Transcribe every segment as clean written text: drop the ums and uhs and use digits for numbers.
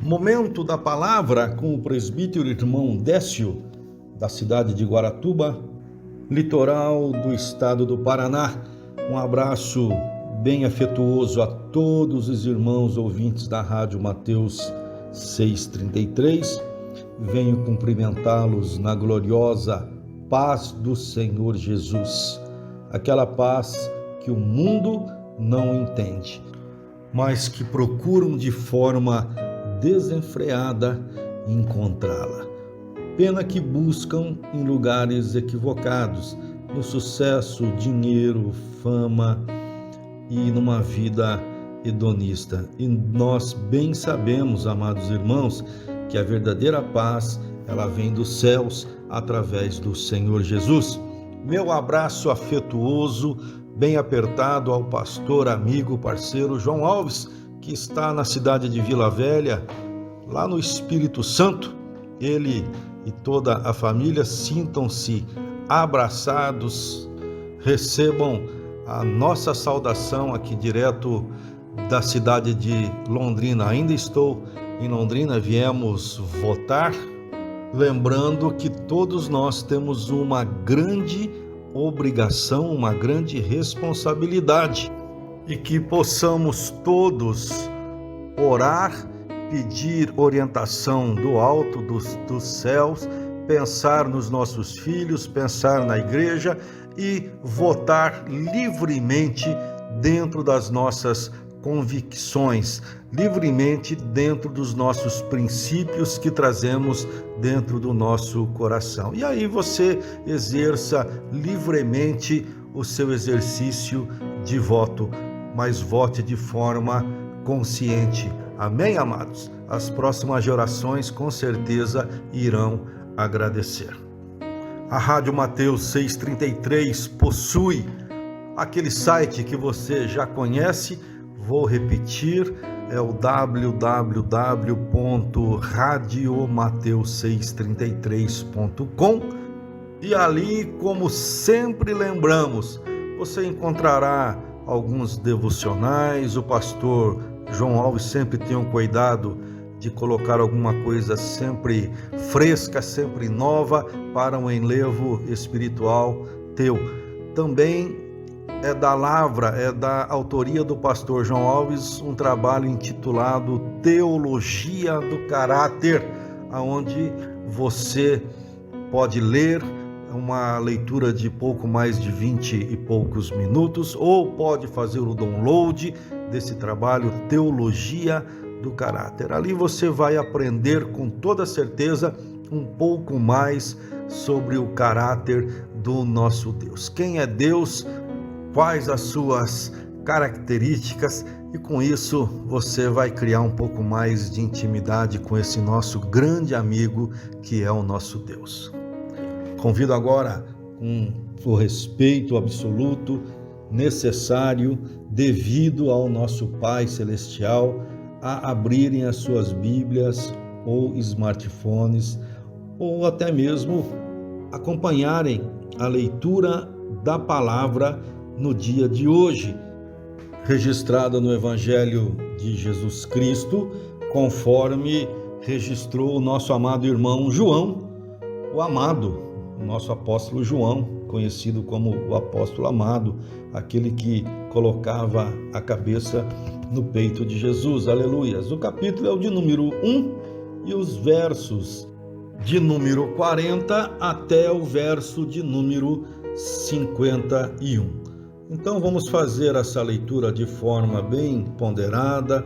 Momento da palavra com o presbítero irmão Décio, da cidade de Guaratuba, litoral do estado do Paraná. Um abraço bem afetuoso a todos os irmãos ouvintes da Rádio Mateus 633. Venho cumprimentá-los na gloriosa paz do Senhor Jesus. Aquela paz que o mundo não entende, mas que procuram de forma desenfreada encontrá-la. Pena que buscam em lugares equivocados, no sucesso, dinheiro, fama e numa vida hedonista. E nós bem sabemos, amados irmãos, que a verdadeira paz, ela vem dos céus através do Senhor Jesus. Meu abraço afetuoso, bem apertado ao pastor, amigo, parceiro João Alves, que está na cidade de Vila Velha, lá no Espírito Santo. Ele e toda a família sintam-se abraçados, recebam a nossa saudação aqui direto da cidade de Londrina. Ainda estou em Londrina, viemos votar, lembrando que todos nós temos uma grande obrigação, uma grande responsabilidade, e que possamos todos orar, pedir orientação do alto, dos céus, pensar nos nossos filhos, pensar na igreja e votar livremente dentro das nossas convicções, livremente dentro dos nossos princípios que trazemos dentro do nosso coração. E aí você exerça livremente o seu exercício de voto, mas vote de forma consciente. Amém, amados? As próximas gerações com certeza irão agradecer. A Rádio Mateus 633 possui aquele site que você já conhece. Vou repetir, é o www.radiomateus633.com, e ali, como sempre lembramos, você encontrará alguns devocionais. O pastor João Alves sempre tem um cuidado de colocar alguma coisa sempre fresca, sempre nova para um enlevo espiritual teu. Também é da Lavra, é da autoria do pastor João Alves, um trabalho intitulado Teologia do Caráter, onde você pode ler uma leitura de pouco mais de 20 e poucos minutos, ou pode fazer o download desse trabalho Teologia do Caráter. Ali você vai aprender com toda certeza um pouco mais sobre o caráter do nosso Deus. Quem é Deus? Quais as suas características? E com isso você vai criar um pouco mais de intimidade com esse nosso grande amigo que é o nosso Deus. Convido agora, com o respeito absoluto, necessário, devido ao nosso Pai Celestial, a abrirem as suas Bíblias ou smartphones, ou até mesmo acompanharem a leitura da palavra no dia de hoje, registrada no Evangelho de Jesus Cristo, conforme registrou o nosso amado irmão João, o amado, o nosso apóstolo João, conhecido como o apóstolo amado, aquele que colocava a cabeça no peito de Jesus. Aleluias! O capítulo é o de número 1 e os versos de número 40 até o verso de número 51. Então vamos fazer essa leitura de forma bem ponderada,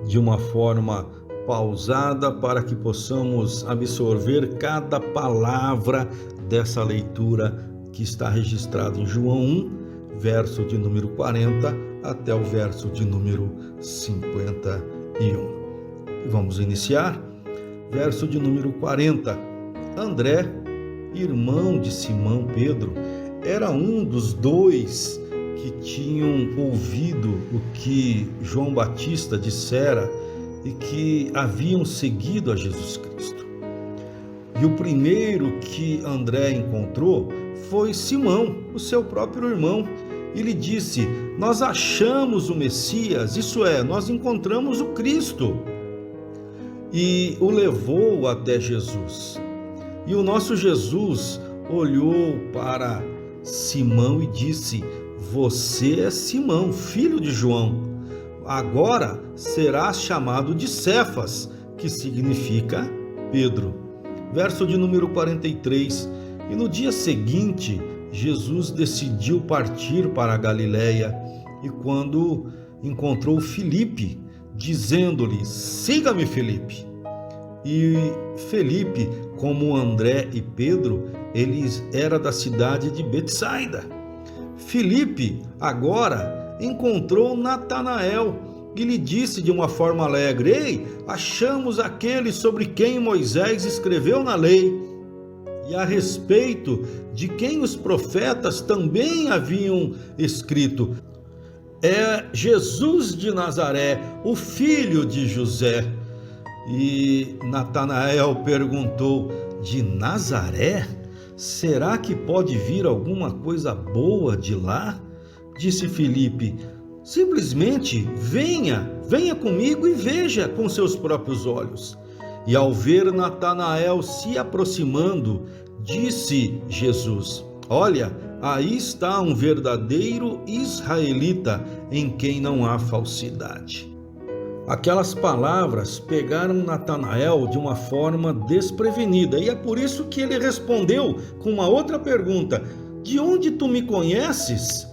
de uma forma pausada, para que possamos absorver cada palavra dessa leitura que está registrada em João 1, verso de número 40 até o verso de número 51. E vamos iniciar. Verso de número 40. André, irmão de Simão Pedro, era um dos dois que tinham ouvido o que João Batista dissera e que haviam seguido a Jesus Cristo. E o primeiro que André encontrou foi Simão, o seu próprio irmão, e lhe disse: nós achamos o Messias, isso é, nós encontramos o Cristo. e o levou até Jesus. E o nosso Jesus olhou para Simão e disse: você é Simão, filho de João. Agora serás chamado de Cefas, que significa Pedro. Verso de número 43. E no dia seguinte, Jesus decidiu partir para a Galiléia, e quando encontrou Filipe, dizendo-lhe: siga-me, Filipe. E Felipe, como André e Pedro, eles eram da cidade de Betsaida. Filipe agora encontrou Natanael e lhe disse de uma forma alegre: ei, achamos aquele sobre quem Moisés escreveu na lei e a respeito de quem os profetas também haviam escrito. É Jesus de Nazaré, o filho de José. E Natanael perguntou: de Nazaré? Será que pode vir alguma coisa boa de lá? Disse Filipe: simplesmente venha comigo e veja com seus próprios olhos. E ao ver Natanael se aproximando, disse Jesus: olha, aí está um verdadeiro israelita em quem não há falsidade. Aquelas palavras pegaram Natanael de uma forma desprevenida, e é por isso que ele respondeu com uma outra pergunta: de onde tu me conheces?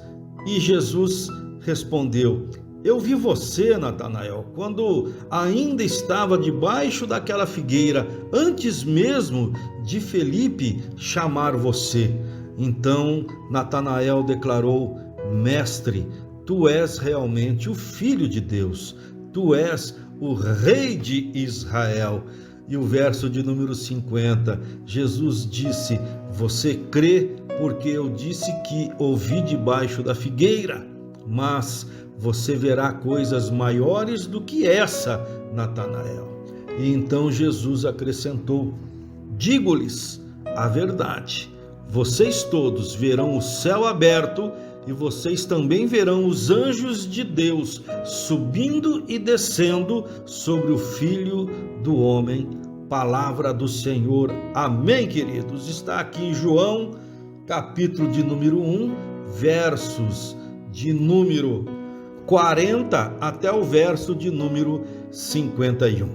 E Jesus respondeu: eu vi você, Natanael, quando ainda estava debaixo daquela figueira, antes mesmo de Felipe chamar você. Então Natanael declarou: mestre, tu és realmente o Filho de Deus. Tu és o Rei de Israel. E o verso de número 50, Jesus disse: você crê porque eu disse que ouvi debaixo da figueira? Mas você verá coisas maiores do que essa, Natanael. E então Jesus acrescentou: digo-lhes a verdade, vocês todos verão o céu aberto e vocês também verão os anjos de Deus subindo e descendo sobre o Filho do Homem. Palavra do Senhor. Amém, queridos. Está aqui em João, capítulo de número 1, versos de número 40 até o verso de número 51.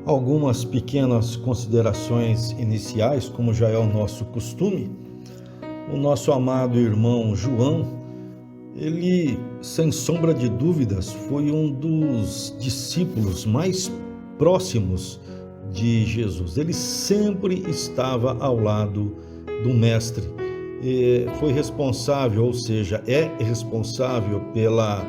Algumas pequenas considerações iniciais, como já é o nosso costume. O nosso amado irmão João, ele, sem sombra de dúvidas, foi um dos discípulos mais próximos de Jesus. Ele sempre estava ao lado do Mestre. Foi responsável, ou seja, é responsável pela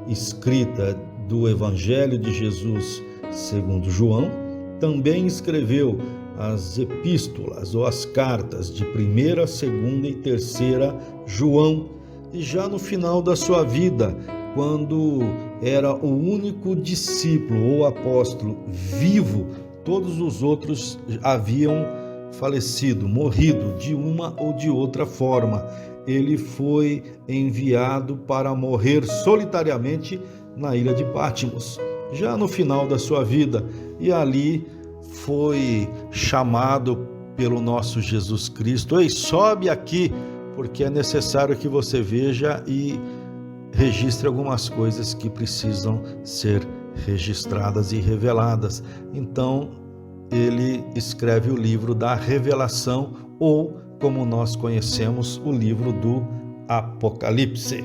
escrita do Evangelho de Jesus segundo João. Também escreveu as epístolas ou as cartas de 1ª, 2ª e 3ª João. E já no final da sua vida, quando era o único discípulo ou apóstolo vivo, todos os outros haviam falecido, morrido de uma ou de outra forma. Ele foi enviado para morrer solitariamente na ilha de Patmos, já no final da sua vida, e ali foi chamado pelo nosso Jesus Cristo: ei, sobe aqui, porque é necessário que você veja e registre algumas coisas que precisam ser registradas e reveladas. Então ele escreve o livro da Revelação, ou como nós conhecemos, o livro do Apocalipse.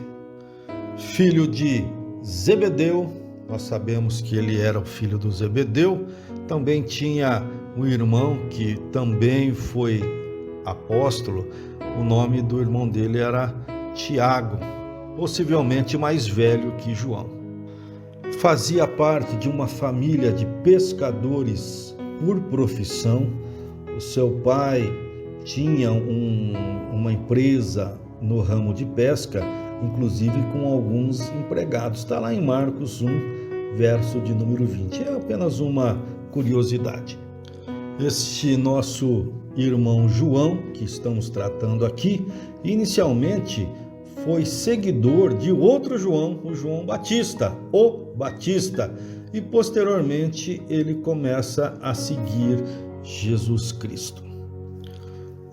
Filho de Zebedeu, nós sabemos que ele era o filho do Zebedeu. Também tinha um irmão que também foi apóstolo. O nome do irmão dele era Tiago, possivelmente mais velho que João. Fazia parte de uma família de pescadores por profissão. O seu pai tinha uma empresa no ramo de pesca, inclusive com alguns empregados. Está lá em Marcos 1, verso de número 20. É apenas uma curiosidade. Este nosso irmão João, que estamos tratando aqui, inicialmente foi seguidor de outro João, o João Batista, o Batista. e posteriormente ele começa a seguir Jesus Cristo.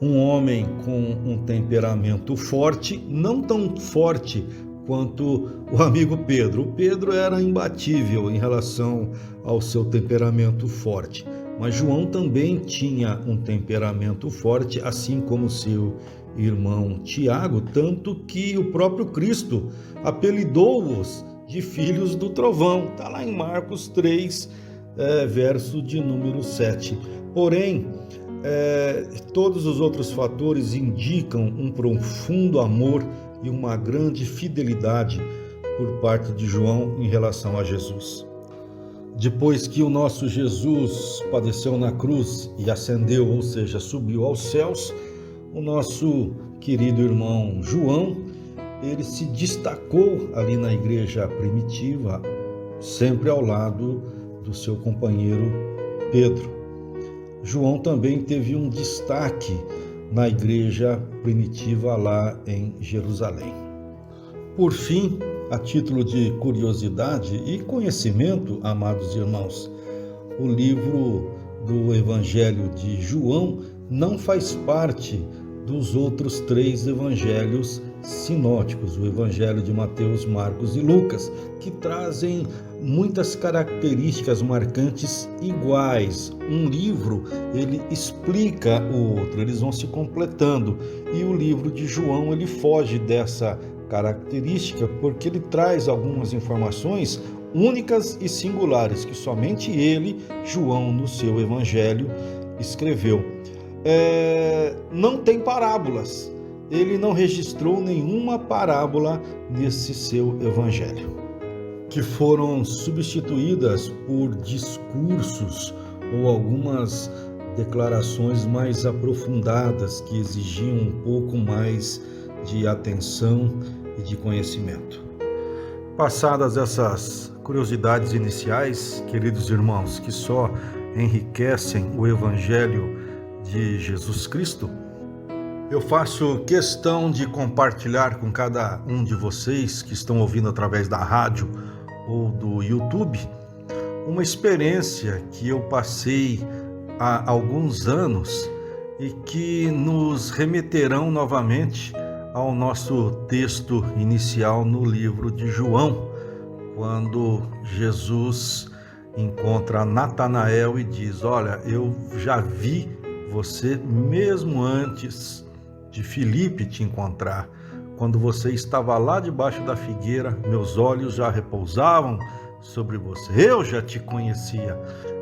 Um homem com um temperamento forte, não tão forte quanto o amigo Pedro. O Pedro era imbatível em relação ao seu temperamento forte, mas João também tinha um temperamento forte, assim como seu irmão Tiago, tanto que o próprio Cristo apelidou-os de filhos do trovão. Está lá em Marcos 3, verso de número 7. Porém, todos os outros fatores indicam um profundo amor e uma grande fidelidade por parte de João em relação a Jesus. Depois que o nosso Jesus padeceu na cruz e ascendeu, ou seja, subiu aos céus, o nosso querido irmão João, ele se destacou ali na igreja primitiva, sempre ao lado do seu companheiro Pedro. João também teve um destaque na igreja primitiva lá em Jerusalém. Por fim, a título de curiosidade e conhecimento, amados irmãos, o livro do Evangelho de João não faz parte dos outros 3 evangelhos sinóticos, o Evangelho de Mateus, Marcos e Lucas, que trazem muitas características marcantes iguais. Um livro, ele explica o outro, eles vão se completando. E o livro de João, ele foge dessa característica porque ele traz algumas informações únicas e singulares que somente ele, João, no seu Evangelho, escreveu. Não tem parábolas. Ele não registrou nenhuma parábola nesse seu evangelho, que foram substituídas por discursos ou algumas declarações mais aprofundadas que exigiam um pouco mais de atenção e de conhecimento. Passadas essas curiosidades iniciais, queridos irmãos, que só enriquecem o evangelho de Jesus Cristo, eu faço questão de compartilhar com cada um de vocês que estão ouvindo através da rádio ou do YouTube uma experiência que eu passei há alguns anos e que nos remeterão novamente ao nosso texto inicial no livro de João, quando Jesus encontra Natanael e diz: olha, eu já vi você mesmo antes de Filipe te encontrar. Quando você estava lá debaixo da figueira, meus olhos já repousavam sobre você. Eu já te conhecia.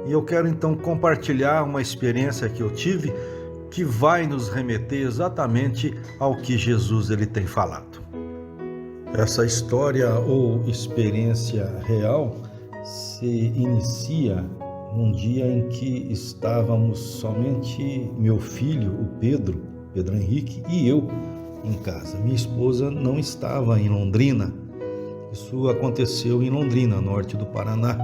E eu quero então compartilhar uma experiência que eu tive que vai nos remeter exatamente ao que Jesus ele tem falado. Essa história ou experiência real se inicia num dia em que estávamos somente meu filho, o Pedro Henrique, e eu em casa. Minha esposa não estava em Londrina. Isso aconteceu em Londrina, norte do Paraná.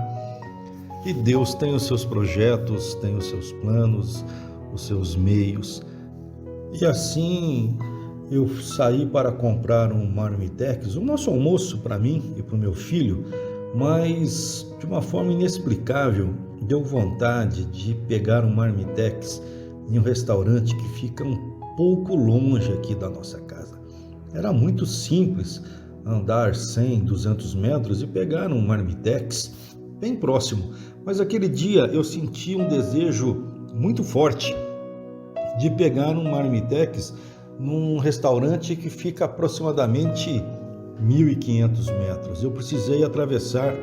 E Deus tem os seus projetos, tem os seus planos, os seus meios. E assim eu saí para comprar um marmitex, o nosso almoço para mim e para o meu filho, mas de uma forma inexplicável deu vontade de pegar um marmitex em um restaurante que fica um pouco longe aqui da nossa casa. Era muito simples andar 100, 200 metros e pegar um marmitex bem próximo, mas aquele dia eu senti um desejo muito forte de pegar um marmitex num restaurante que fica aproximadamente 1.500 metros. Eu precisei atravessar,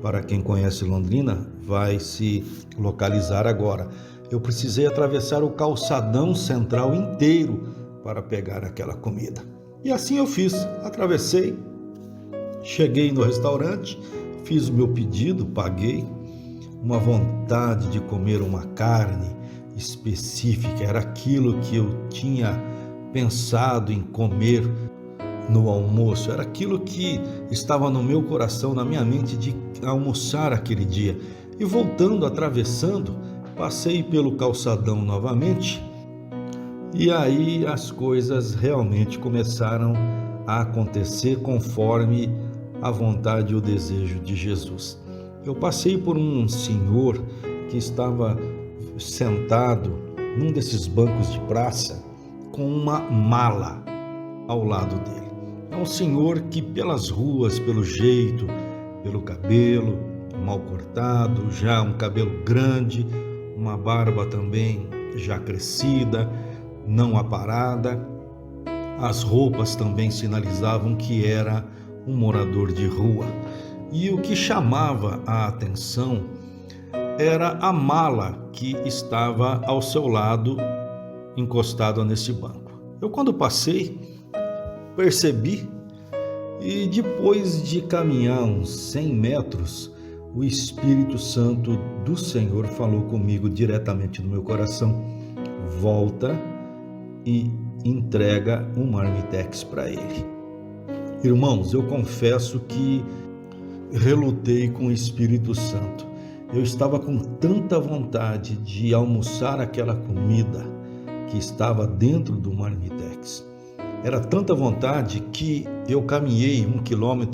para quem conhece Londrina, vai se localizar agora. Eu precisei atravessar o calçadão central inteiro para pegar aquela comida. E assim eu fiz, atravessei, cheguei no restaurante, fiz o meu pedido, paguei. Uma vontade de comer uma carne específica, era aquilo que eu tinha pensado em comer no almoço, era aquilo que estava no meu coração, na minha mente, de almoçar aquele dia. E voltando, atravessando, passei pelo calçadão novamente, e aí as coisas realmente começaram a acontecer conforme a vontade e o desejo de Jesus. eu passei por um senhor que estava sentado num desses bancos de praça com uma mala ao lado dele. É um senhor que pelas ruas, pelo jeito, pelo cabelo mal cortado, já um cabelo grande, uma barba também já crescida, não aparada, as roupas também sinalizavam que era um morador de rua. E o que chamava a atenção era a mala que estava ao seu lado, encostada nesse banco. Eu, quando passei, percebi, e depois de caminhar uns 100 metros, o Espírito Santo do Senhor falou comigo diretamente no meu coração: volta e entrega um marmitex para ele. Irmãos, eu confesso que relutei com o Espírito Santo. Eu estava com tanta vontade de almoçar aquela comida que estava dentro do marmitex. Era tanta vontade que eu caminhei 1,2 km,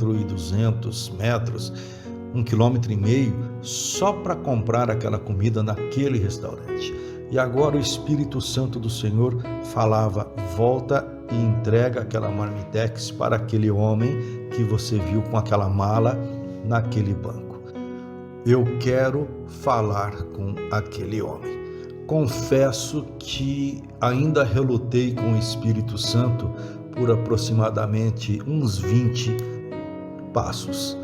1,5 km, só para comprar aquela comida naquele restaurante. E agora o Espírito Santo do Senhor falava: volta e entrega aquela marmitex para aquele homem que você viu com aquela mala naquele banco. Eu quero falar com aquele homem. Confesso que ainda relutei com o Espírito Santo por aproximadamente uns 20 passos.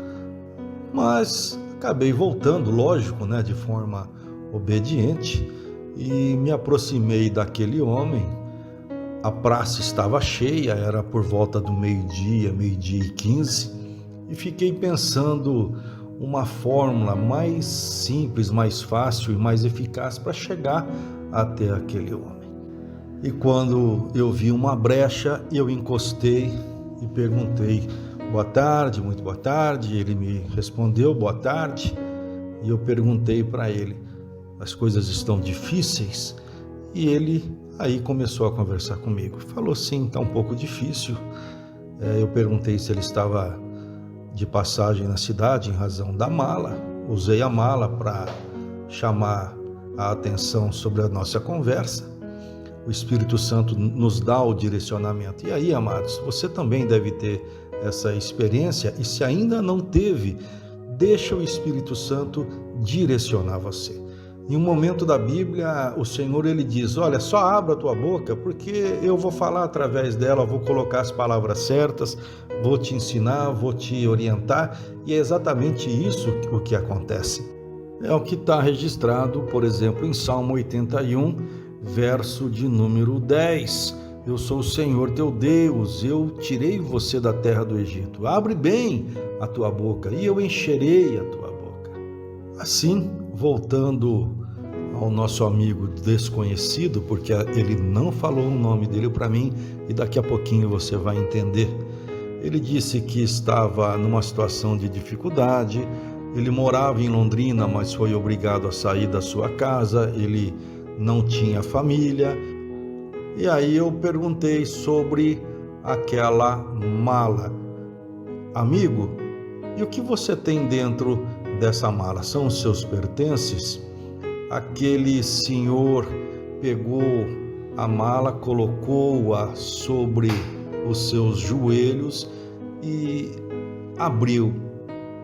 Mas acabei voltando, lógico, de forma obediente, e me aproximei daquele homem. A praça estava cheia, era por volta do meio-dia, 12h15, e fiquei pensando uma fórmula mais simples, mais fácil e mais eficaz para chegar até aquele homem. E quando eu vi uma brecha, eu encostei e perguntei: boa tarde, muito boa tarde. Ele me respondeu: boa tarde. E eu perguntei para ele: as coisas estão difíceis? E ele aí começou a conversar comigo. Falou: sim, está um pouco difícil. Eu perguntei se ele estava de passagem na cidade em razão da mala. Usei a mala para chamar a atenção sobre a nossa conversa. O Espírito Santo nos dá o direcionamento. E aí, amados, você também deve ter essa experiência, e se ainda não teve, deixa o Espírito Santo direcionar você. Em um momento da Bíblia, o Senhor ele diz: olha, só abra a tua boca, porque eu vou falar através dela, vou colocar as palavras certas, vou te ensinar, vou te orientar, e é exatamente isso o que acontece. É o que está registrado, por exemplo, em Salmo 81, verso de número 10. Eu sou o Senhor teu Deus, eu tirei você da terra do Egito. Abre bem a tua boca e eu encherei a tua boca. Assim, voltando ao nosso amigo desconhecido, porque ele não falou o nome dele para mim, e daqui a pouquinho você vai entender. Ele disse que estava numa situação de dificuldade, ele morava em Londrina, mas foi obrigado a sair da sua casa, ele não tinha família. E aí eu perguntei sobre aquela mala. Amigo, e o que você tem dentro dessa mala? São os seus pertences? Aquele senhor pegou a mala, colocou-a sobre os seus joelhos e abriu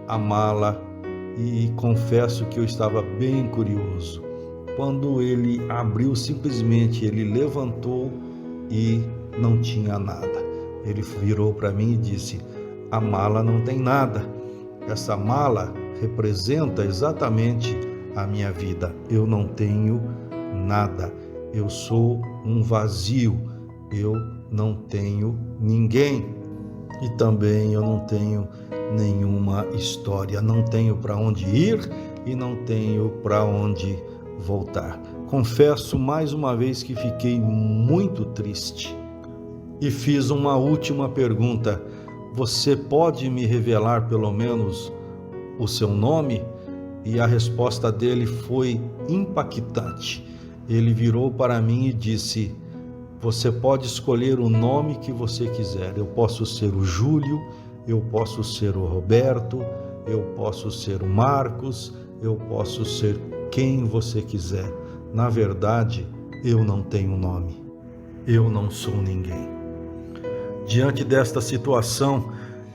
a mala, e confesso que eu estava bem curioso. Quando ele abriu, simplesmente ele levantou e não tinha nada. Ele virou para mim e disse: a mala não tem nada. Essa mala representa exatamente a minha vida. Eu não tenho nada. Eu sou um vazio. Eu não tenho ninguém. E também eu não tenho nenhuma história. Não tenho para onde ir e não tenho para onde voltar. Confesso mais uma vez que fiquei muito triste e fiz uma última pergunta: você pode me revelar pelo menos o seu nome? E a resposta dele foi impactante. Ele virou para mim e disse: você pode escolher o nome que você quiser. Eu posso ser o Júlio, eu posso ser o Roberto, eu posso ser o Marcos, eu posso ser quem você quiser. Na verdade, eu não tenho nome. Eu não sou ninguém. Diante desta situação,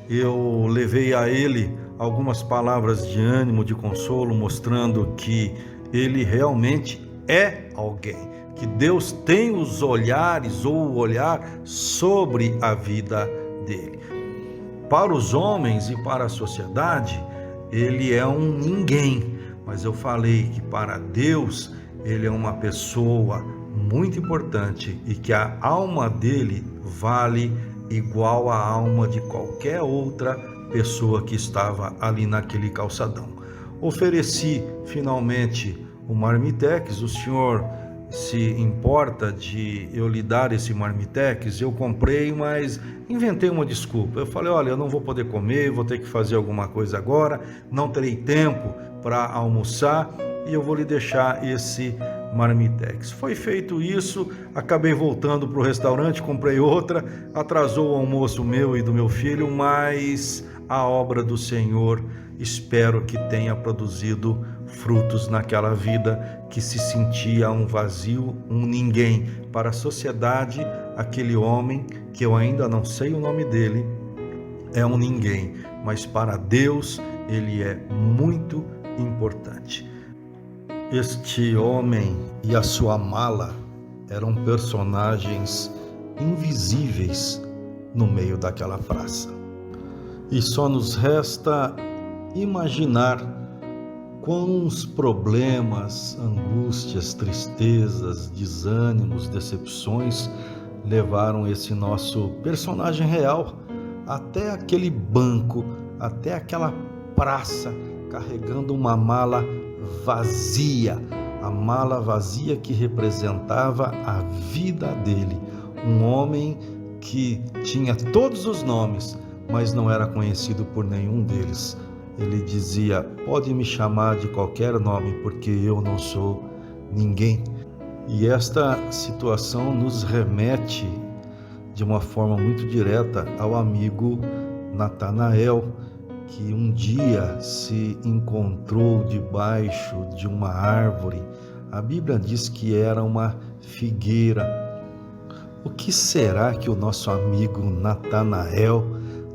eu levei a ele algumas palavras de ânimo, de consolo, mostrando que ele realmente é alguém, que Deus tem os olhares ou o olhar sobre a vida dele. Para os homens e para a sociedade, ele é um ninguém, mas eu falei que para Deus ele é uma pessoa muito importante e que a alma dele vale igual à alma de qualquer outra pessoa que estava ali naquele calçadão. Ofereci finalmente o marmitex. O senhor se importa de eu lhe dar esse marmitex? Eu comprei, mas inventei uma desculpa. Eu falei, olha, eu não vou poder comer, vou ter que fazer alguma coisa agora, não terei tempo para almoçar e eu vou lhe deixar esse marmitex. Foi feito isso, acabei voltando para o restaurante, comprei outra, atrasou o almoço meu e do meu filho, mas a obra do Senhor espero que tenha produzido frutos naquela vida que se sentia um vazio, um ninguém. Para a sociedade, aquele homem, que eu ainda não sei o nome dele, é um ninguém, mas para Deus ele é muito importante. Este homem e a sua mala eram personagens invisíveis no meio daquela praça. E só nos resta imaginar quantos problemas, angústias, tristezas, desânimos, decepções levaram esse nosso personagem real até aquele banco, até aquela praça, carregando uma mala vazia, a mala vazia que representava a vida dele. Um homem que tinha todos os nomes, mas não era conhecido por nenhum deles. Ele dizia, pode me chamar de qualquer nome, porque eu não sou ninguém. E esta situação nos remete de uma forma muito direta ao amigo Natanael, que um dia se encontrou debaixo de uma árvore. A Bíblia diz que era uma figueira. O que será que o nosso amigo Natanael,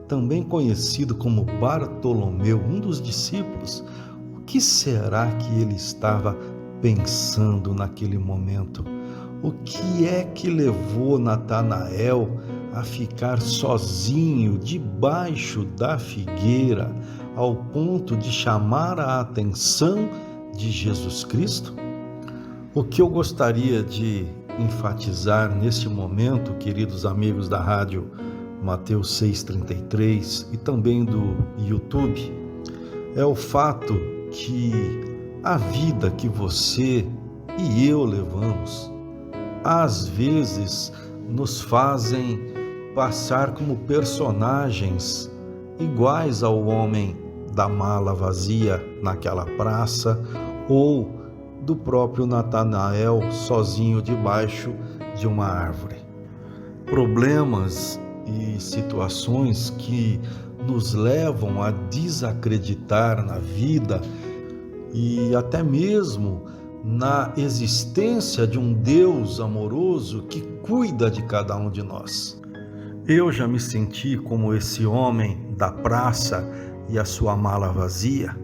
também conhecido como Bartolomeu, um dos discípulos, o que será que ele estava pensando naquele momento? O que é que levou Natanael a ficar sozinho debaixo da figueira, ao ponto de chamar a atenção de Jesus Cristo? O que eu gostaria de enfatizar neste momento, queridos amigos da rádio Mateus 6,33 e também do YouTube, é o fato que a vida que você e eu levamos, às vezes nos fazem passar como personagens iguais ao homem da mala vazia naquela praça, ou do próprio Natanael sozinho debaixo de uma árvore. Problemas e situações que nos levam a desacreditar na vida e até mesmo na existência de um Deus amoroso que cuida de cada um de nós. Eu já me senti como esse homem da praça e a sua mala vazia.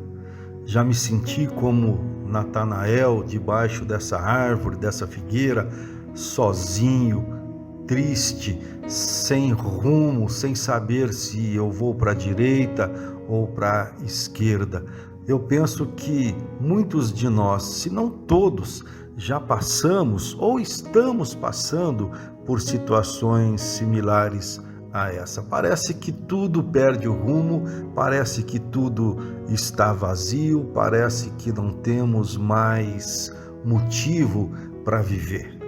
Já me senti como Natanael debaixo dessa árvore, dessa figueira, sozinho, triste, sem rumo, sem saber se eu vou para a direita ou para a esquerda. Eu penso que muitos de nós, se não todos, já passamos ou estamos passando por situações similares a essa. Parece que tudo perde o rumo, parece que tudo está vazio, parece que não temos mais motivo para viver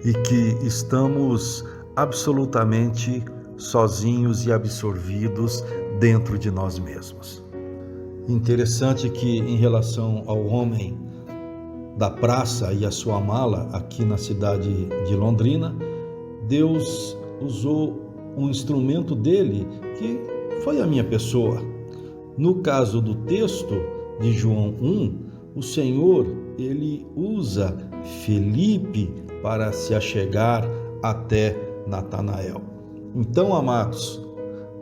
e que estamos absolutamente sozinhos e absorvidos dentro de nós mesmos. Interessante que, em relação ao homem da praça e a sua mala aqui na cidade de Londrina, Deus usou um instrumento dele que foi a minha pessoa. No caso do texto de João 1, o Senhor, ele usa Felipe para se achegar até Natanael. Então, amados,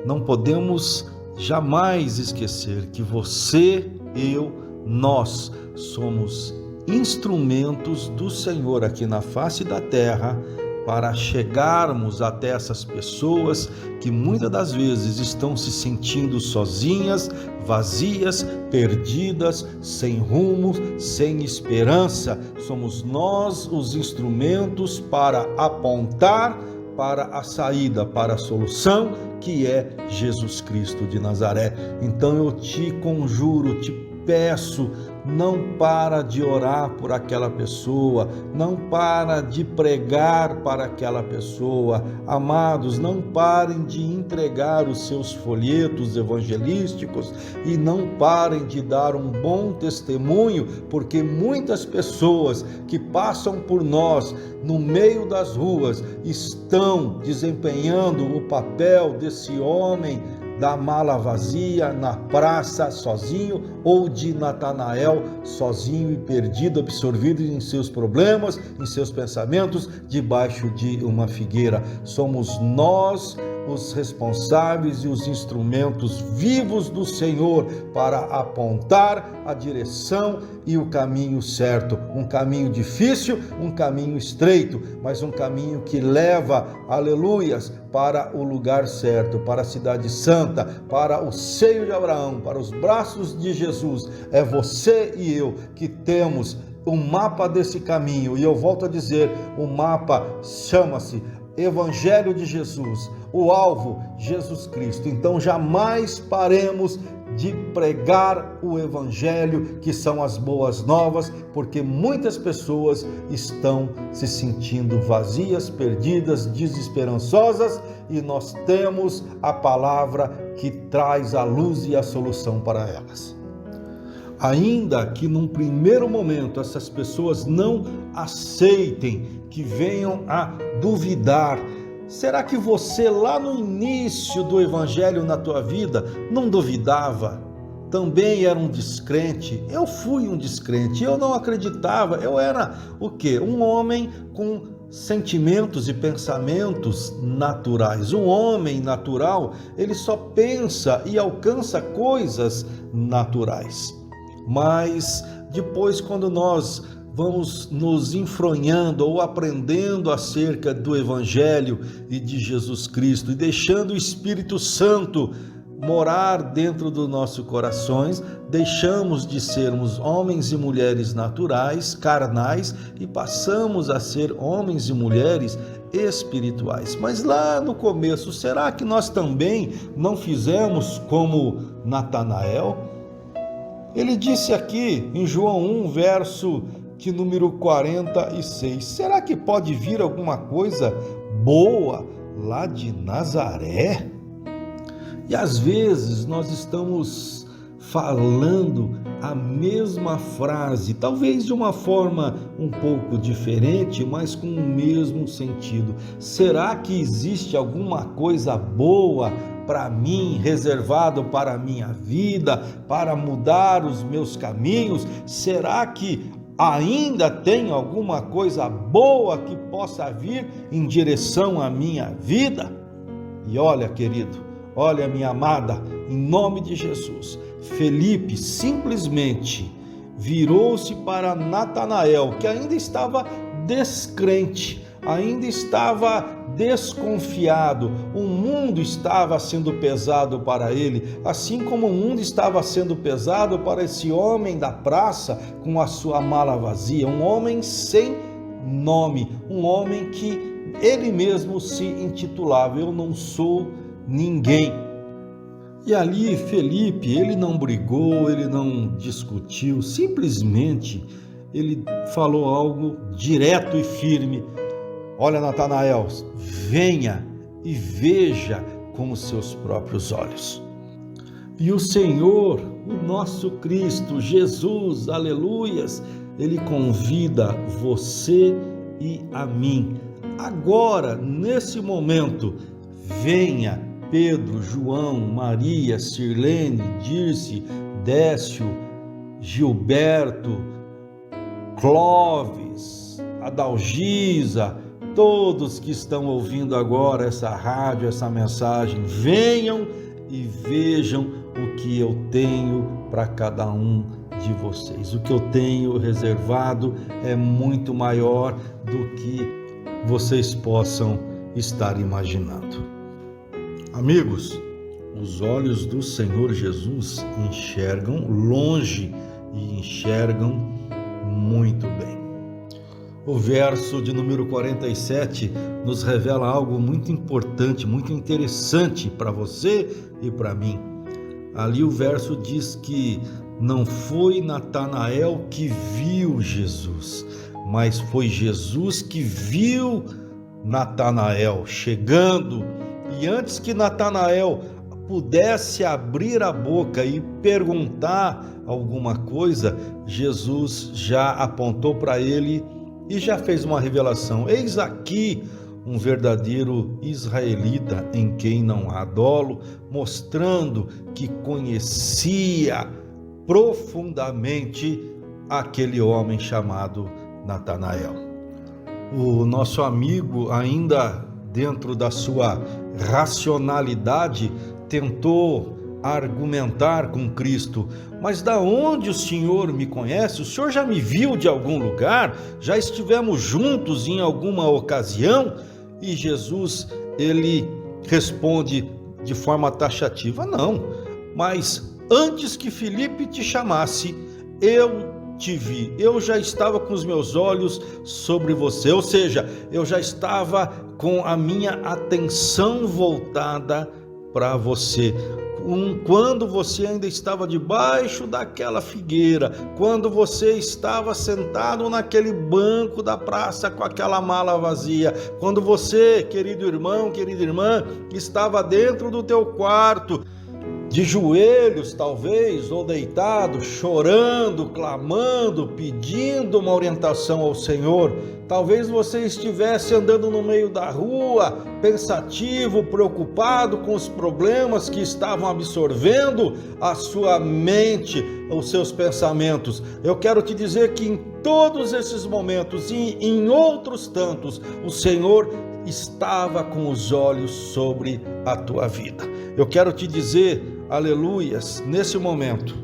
não podemos jamais esquecer que você, eu, nós somos instrumentos do Senhor aqui na face da terra para chegarmos até essas pessoas que muitas das vezes estão se sentindo sozinhas, vazias, perdidas, sem rumo, sem esperança. Somos nós os instrumentos para apontar para a saída, para a solução, que é Jesus Cristo de Nazaré. Então eu te conjuro, te peço, não para de orar por aquela pessoa, não para de pregar para aquela pessoa. Amados, não parem de entregar os seus folhetos evangelísticos e não parem de dar um bom testemunho, porque muitas pessoas que passam por nós no meio das ruas estão desempenhando o papel desse homem da mala vazia na praça sozinho, ou de Natanael sozinho e perdido, absorvido em seus problemas, em seus pensamentos, debaixo de uma figueira. Somos nós os responsáveis e os instrumentos vivos do Senhor para apontar a direção e o caminho certo. Um caminho difícil, um caminho estreito, mas um caminho que leva, aleluias, para o lugar certo, para a cidade santa, para o seio de Abraão, para os braços de Jesus. É você e eu que temos o mapa desse caminho, e eu volto a dizer, o mapa chama-se Evangelho de Jesus, o alvo, Jesus Cristo. Então jamais paremos de pregar o Evangelho, que são as boas novas, porque muitas pessoas estão se sentindo vazias, perdidas, desesperançosas, e nós temos a palavra que traz a luz e a solução para elas. Ainda que num primeiro momento essas pessoas não aceitem, que venham a duvidar, será que você lá no início do Evangelho na tua vida não duvidava? Também era um descrente? Eu fui um descrente, eu não acreditava, eu era o quê? Um homem com sentimentos e pensamentos naturais. Um homem natural, ele só pensa e alcança coisas naturais. Mas depois, quando nós vamos nos enfronhando ou aprendendo acerca do Evangelho e de Jesus Cristo e deixando o Espírito Santo morar dentro dos nossos corações, deixamos de sermos homens e mulheres naturais, carnais, e passamos a ser homens e mulheres espirituais. Mas lá no começo, será que nós também não fizemos como Natanael? Ele disse aqui em João 1, verso número 46, será que pode vir alguma coisa boa lá de Nazaré? E às vezes nós estamos falando a mesma frase, talvez de uma forma um pouco diferente, mas com o mesmo sentido. Será que existe alguma coisa boa para mim, reservado para a minha vida, para mudar os meus caminhos? Será que ainda tem alguma coisa boa que possa vir em direção à minha vida? E olha, querido, olha, minha amada, em nome de Jesus, Felipe simplesmente virou-se para Natanael, que ainda estava descrente, ainda estava desconfiado. O mundo estava sendo pesado para ele, assim como o mundo estava sendo pesado para esse homem da praça com a sua mala vazia, um homem sem nome, um homem que ele mesmo se intitulava: eu não sou ninguém. E ali Felipe, ele não brigou, ele não discutiu, simplesmente ele falou algo direto e firme: olha, Natanael, venha e veja com os seus próprios olhos. E o Senhor, o nosso Cristo, Jesus, aleluias, ele convida você e a mim. Agora, nesse momento, venha Pedro, João, Maria, Sirlene, Dirce, Décio, Gilberto, Clóvis, Adalgisa, todos que estão ouvindo agora essa rádio, essa mensagem, venham e vejam o que eu tenho para cada um de vocês. O que eu tenho reservado é muito maior do que vocês possam estar imaginando. Amigos, os olhos do Senhor Jesus enxergam longe e enxergam muito bem. O verso de número 47 nos revela algo muito importante, muito interessante para você e para mim. Ali o verso diz que não foi Natanael que viu Jesus, mas foi Jesus que viu Natanael chegando. E antes que Natanael pudesse abrir a boca e perguntar alguma coisa, Jesus já apontou para ele e já fez uma revelação. Eis aqui um verdadeiro israelita em quem não há dolo, mostrando que conhecia profundamente aquele homem chamado Natanael. O nosso amigo, ainda dentro da sua racionalidade, tentou argumentar com Cristo: mas da onde o Senhor me conhece? O Senhor já me viu de algum lugar? Já estivemos juntos em alguma ocasião? E Jesus, ele responde de forma taxativa: não, mas antes que Filipe te chamasse, eu te vi, eu já estava com os meus olhos sobre você, ou seja, eu já estava com a minha atenção voltada para você. Quando você ainda estava debaixo daquela figueira, quando você estava sentado naquele banco da praça com aquela mala vazia, quando você, querido irmão, querida irmã, estava dentro do teu quarto, de joelhos talvez, ou deitado, chorando, clamando, pedindo uma orientação ao Senhor. Talvez você estivesse andando no meio da rua, pensativo, preocupado com os problemas que estavam absorvendo a sua mente, os seus pensamentos. Eu quero te dizer que em todos esses momentos e em outros tantos, o Senhor estava com os olhos sobre a tua vida. Eu quero te dizer, aleluias, nesse momento,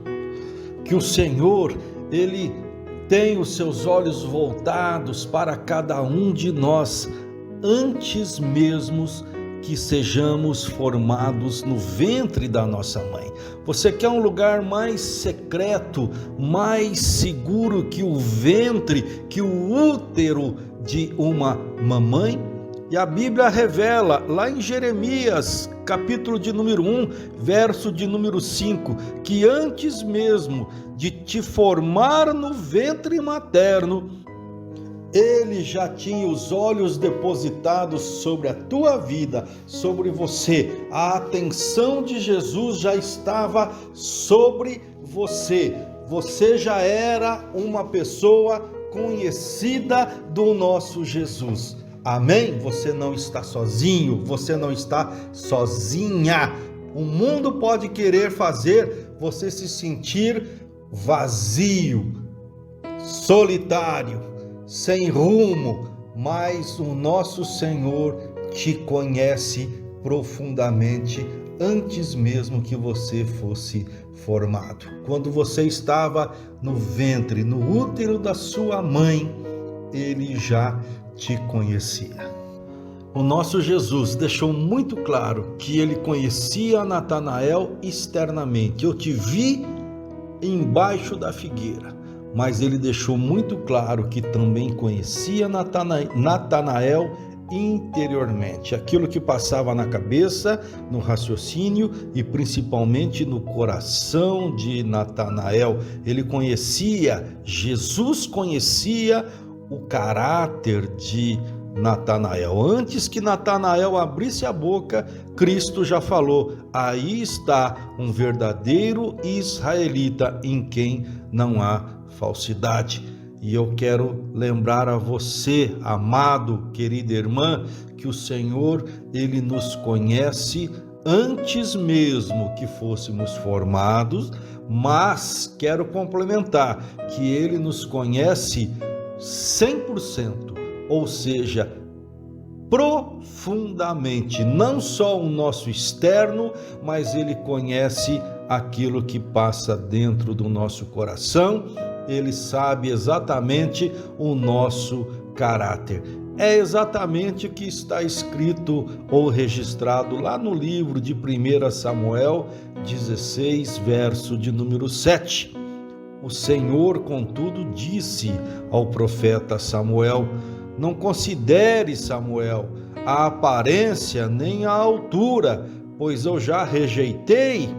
que o Senhor, Ele tem os seus olhos voltados para cada um de nós, antes mesmo que sejamos formados no ventre da nossa mãe. Você quer um lugar mais secreto, mais seguro que o ventre, que o útero de uma mamãe? E a Bíblia revela lá em Jeremias, capítulo de número 1, verso de número 5, que antes mesmo de te formar no ventre materno, Ele já tinha os olhos depositados sobre a tua vida, sobre você. A atenção de Jesus já estava sobre você. Você já era uma pessoa conhecida do nosso Jesus. Amém? Você não está sozinho, você não está sozinha. O mundo pode querer fazer você se sentir vazio, solitário, sem rumo, mas o nosso Senhor te conhece profundamente antes mesmo que você fosse formado. Quando você estava no ventre, no útero da sua mãe, Ele já te conhecia. O nosso Jesus deixou muito claro que Ele conhecia Natanael externamente. Eu te vi embaixo da figueira, mas Ele deixou muito claro que também conhecia Natanael interiormente, aquilo que passava na cabeça, no raciocínio e principalmente no coração de Natanael. Ele conhecia, Jesus conhecia o caráter de Natanael. Antes que Natanael abrisse a boca, Cristo já falou: aí está um verdadeiro israelita em quem não há falsidade. E eu quero lembrar a você, amado, querida irmã, que o Senhor, Ele nos conhece antes mesmo que fôssemos formados, mas quero complementar que ele nos conhece 100%, ou seja, profundamente, não só o nosso externo, mas ele conhece aquilo que passa dentro do nosso coração, ele sabe exatamente o nosso caráter. É exatamente o que está escrito ou registrado lá no livro de 1 Samuel 16, verso de número 7. O Senhor, contudo, disse ao profeta Samuel: não considere, Samuel, a aparência nem a altura, pois eu já rejeitei.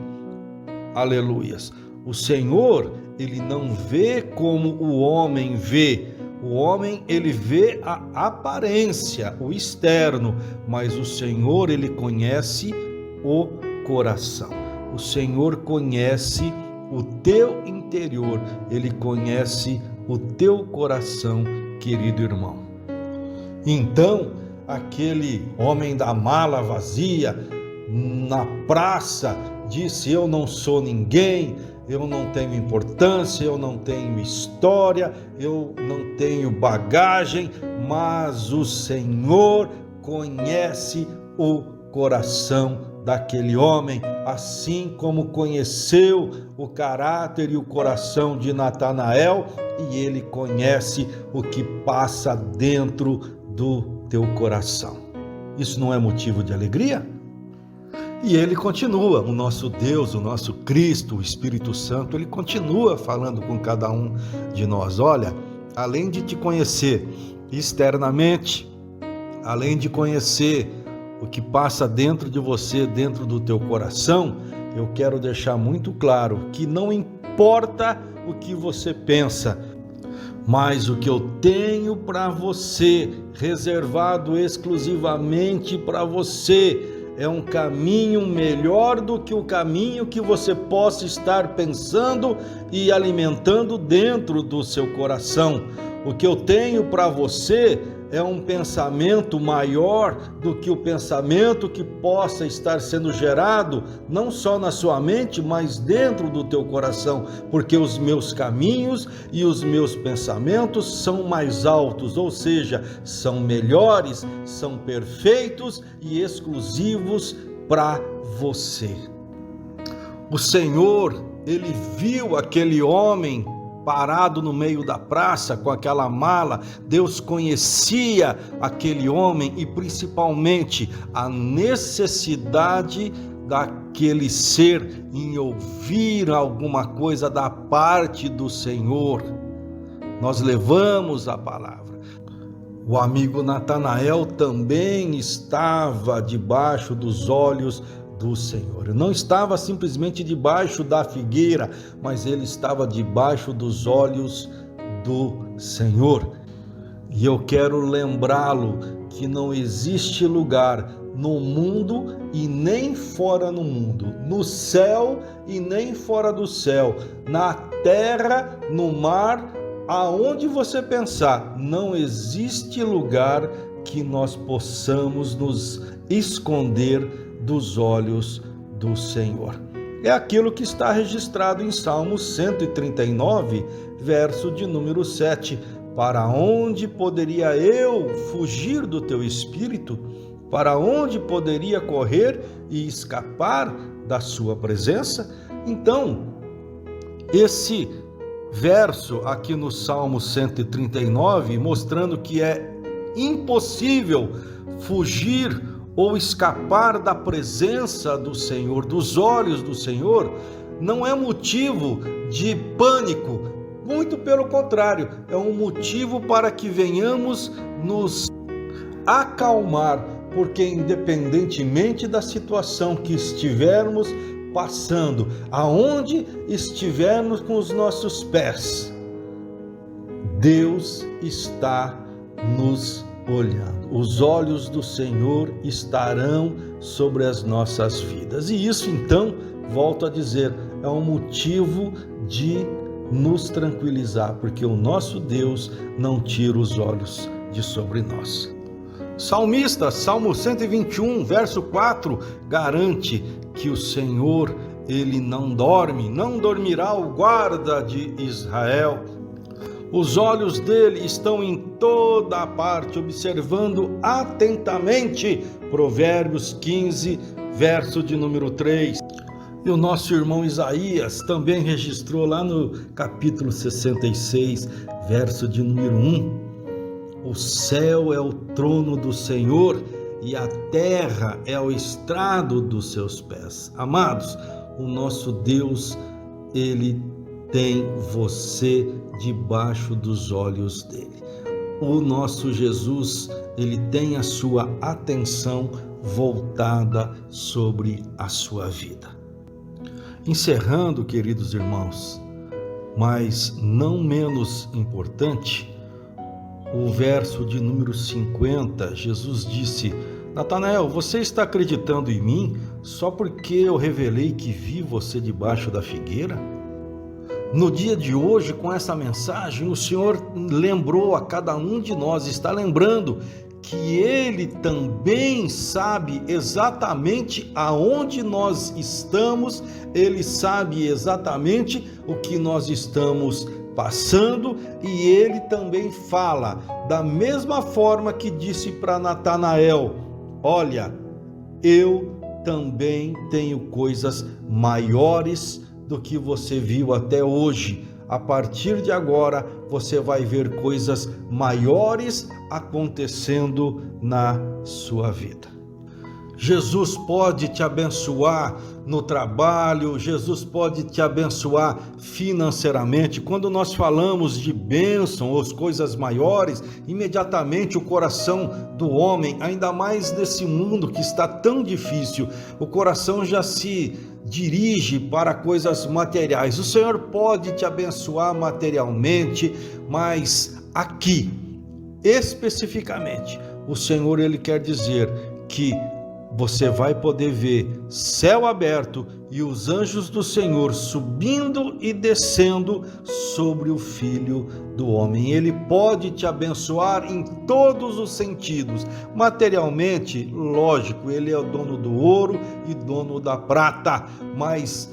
Aleluias. O Senhor, ele não vê como o homem vê. O homem, ele vê a aparência, o externo, mas o Senhor, ele conhece o coração. O Senhor conhece o teu interior, ele conhece o teu coração, querido irmão. Então, aquele homem da mala vazia, na praça, disse: eu não sou ninguém, eu não tenho importância, eu não tenho história, eu não tenho bagagem, mas o Senhor conhece o coração daquele homem, assim como conheceu o caráter e o coração de Natanael, e ele conhece o que passa dentro do teu coração. Isso não é motivo de alegria? E ele continua, o nosso Deus, o nosso Cristo, o Espírito Santo, ele continua falando com cada um de nós. Olha, além de te conhecer externamente, além de conhecer o que passa dentro de você, dentro do teu coração, eu quero deixar muito claro que não importa o que você pensa, mas o que eu tenho para você, reservado exclusivamente para você, é um caminho melhor do que o caminho que você possa estar pensando e alimentando dentro do seu coração. O que eu tenho para você é um pensamento maior do que o pensamento que possa estar sendo gerado, não só na sua mente, mas dentro do teu coração, porque os meus caminhos e os meus pensamentos são mais altos, ou seja, são melhores, são perfeitos e exclusivos para você. O Senhor, ele viu aquele homem parado no meio da praça com aquela mala. Deus conhecia aquele homem e principalmente a necessidade daquele ser em ouvir alguma coisa da parte do Senhor. Nós levamos a palavra. O amigo Natanael também estava debaixo dos olhos do Senhor. Não estava simplesmente debaixo da figueira, mas ele estava debaixo dos olhos do Senhor. E eu quero lembrá-lo que não existe lugar no mundo e nem fora no mundo, no céu e nem fora do céu, na terra, no mar, aonde você pensar, não existe lugar que nós possamos nos esconder dos olhos do Senhor. É aquilo que está registrado em Salmos 139, verso de número 7. Para onde poderia eu fugir do teu espírito? Para onde poderia correr e escapar da sua presença? Então, esse verso aqui no Salmo 139, mostrando que é impossível fugir ou escapar da presença do Senhor, dos olhos do Senhor, não é motivo de pânico, muito pelo contrário, é um motivo para que venhamos nos acalmar, porque independentemente da situação que estivermos passando, aonde estivermos com os nossos pés, Deus está nos olhando. Os olhos do Senhor estarão sobre as nossas vidas. E isso, então, volto a dizer, é um motivo de nos tranquilizar, porque o nosso Deus não tira os olhos de sobre nós. Salmista, Salmo 121, verso 4, garante que o Senhor, ele não dorme, não dormirá o guarda de Israel. Os olhos dele estão em toda a parte, observando atentamente. Provérbios 15, verso de número 3. E o nosso irmão Isaías também registrou lá no capítulo 66, verso de número 1. O céu é o trono do Senhor e a terra é o estrado dos seus pés. Amados, o nosso Deus, ele tem você debaixo dos olhos dele. O nosso Jesus, ele tem a sua atenção voltada sobre a sua vida. Encerrando, queridos irmãos, mas não menos importante, o verso de número 50, Jesus disse: Natanael, você está acreditando em mim só porque eu revelei que vi você debaixo da figueira? No dia de hoje, com essa mensagem, o Senhor lembrou a cada um de nós, está lembrando que Ele também sabe exatamente aonde nós estamos, Ele sabe exatamente o que nós estamos passando, e Ele também fala da mesma forma que disse para Natanael: olha, eu também tenho coisas maiores do que você viu até hoje. A partir de agora, você vai ver coisas maiores acontecendo na sua vida. Jesus pode te abençoar no trabalho, Jesus pode te abençoar financeiramente. Quando nós falamos de bênção ou coisas maiores, imediatamente o coração do homem, ainda mais nesse mundo que está tão difícil, o coração já se dirige para coisas materiais. O Senhor pode te abençoar materialmente, mas aqui, especificamente, o Senhor, ele quer dizer que você vai poder ver céu aberto e os anjos do Senhor subindo e descendo sobre o Filho do Homem. Ele pode te abençoar em todos os sentidos. Materialmente, lógico, Ele é o dono do ouro e dono da prata, mas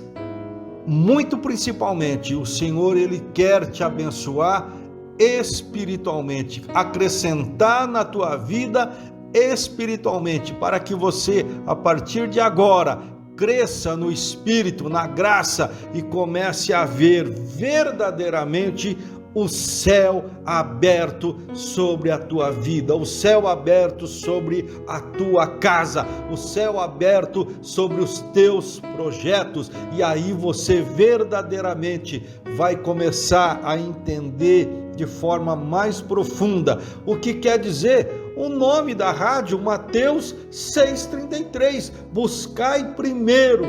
muito principalmente o Senhor, Ele quer te abençoar espiritualmente, acrescentar na tua vida espiritualmente, para que você, a partir de agora, cresça no Espírito, na graça, e comece a ver verdadeiramente o céu aberto sobre a tua vida, o céu aberto sobre a tua casa, o céu aberto sobre os teus projetos, e aí você verdadeiramente vai começar a entender de forma mais profunda o que quer dizer o nome da rádio, Mateus 6,33, buscai primeiro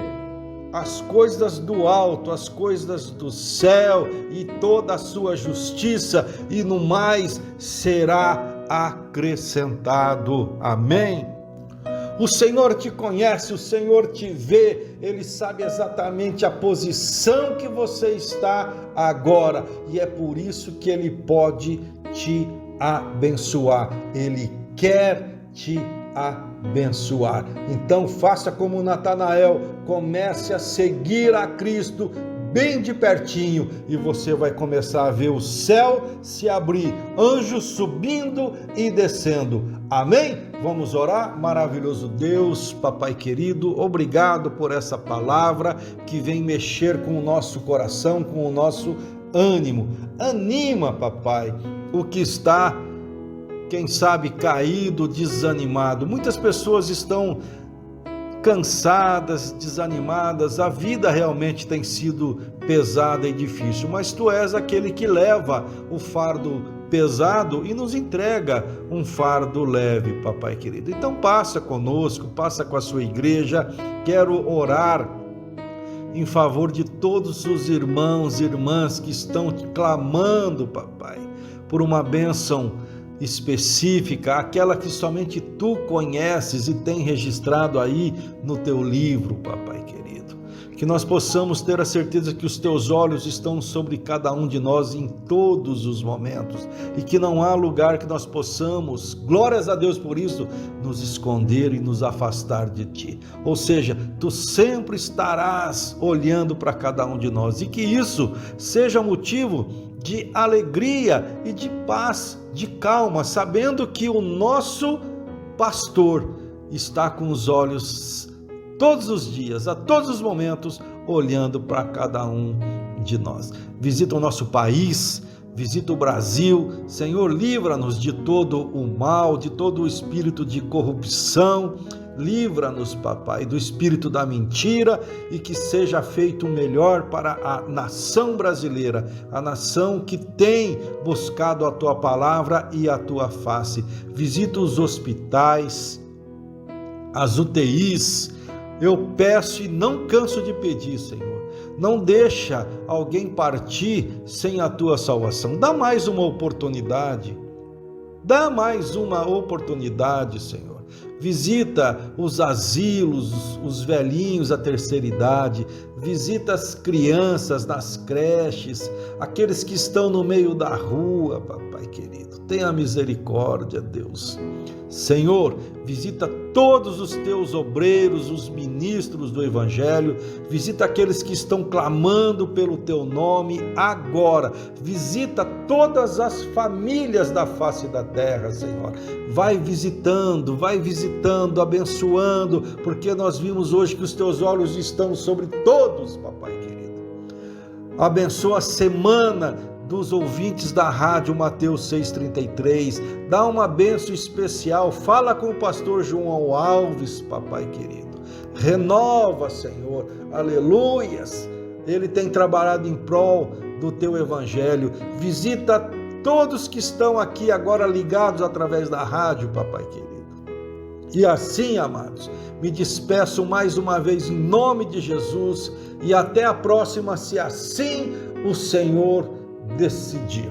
as coisas do alto, as coisas do céu e toda a sua justiça, e no mais será acrescentado. Amém? O Senhor te conhece, o Senhor te vê, Ele sabe exatamente a posição que você está agora, e é por isso que Ele pode te abençoar. Ele quer te abençoar. Então faça como Natanael, comece a seguir a Cristo bem de pertinho, e você vai começar a ver o céu se abrir, anjos subindo e descendo. Amém? Vamos orar? Maravilhoso Deus, Papai querido, obrigado por essa palavra que vem mexer com o nosso coração, com o nosso ânimo. Anima, Papai, o que está, quem sabe, caído, desanimado. Muitas pessoas estão cansadas, desanimadas, a vida realmente tem sido pesada e difícil, mas Tu és aquele que leva o fardo pesado e nos entrega um fardo leve, Papai querido. Então passa conosco, passa com a Sua igreja. Quero orar em favor de todos os irmãos e irmãs que estão clamando, Papai, por uma bênção específica, aquela que somente Tu conheces e tem registrado aí no Teu livro, Papai querido. que nós possamos ter a certeza que os teus olhos estão sobre cada um de nós em todos os momentos e que não há lugar que nós possamos, glórias a Deus por isso, nos esconder e nos afastar de ti. Ou seja, tu sempre estarás olhando para cada um de nós e que isso seja motivo de alegria e de paz, de calma, sabendo que o nosso pastor está com os olhos todos os dias, a todos os momentos, olhando para cada um de nós. Visita o nosso país, visita o Brasil. Senhor, livra-nos de todo o mal, de todo o espírito de corrupção. Livra-nos, papai, do espírito da mentira e que seja feito o melhor para a nação brasileira, a nação que tem buscado a tua palavra e a tua face. Visita os hospitais, as UTIs. Eu peço e não canso de pedir, Senhor, não deixa alguém partir sem a tua salvação. Dá mais uma oportunidade, Senhor. Visita os asilos, os velhinhos, a terceira idade, visita as crianças nas creches, aqueles que estão no meio da rua, papai querido. Tenha misericórdia, Deus. Senhor, visita todos os teus obreiros, os ministros do Evangelho, visita aqueles que estão clamando pelo teu nome agora, visita todas as famílias da face da terra, Senhor. Vai visitando, abençoando, porque nós vimos hoje que os teus olhos estão sobre todos, papai querido. Abençoa a semana dos ouvintes da rádio Mateus 6,33, dá uma bênção especial, fala com o pastor João Alves, papai querido, renova, Senhor, aleluias, ele tem trabalhado em prol do teu evangelho, visita todos que estão aqui agora ligados através da rádio, papai querido, e assim, amados, me despeço mais uma vez em nome de Jesus, e até a próxima, se assim o Senhor decidir.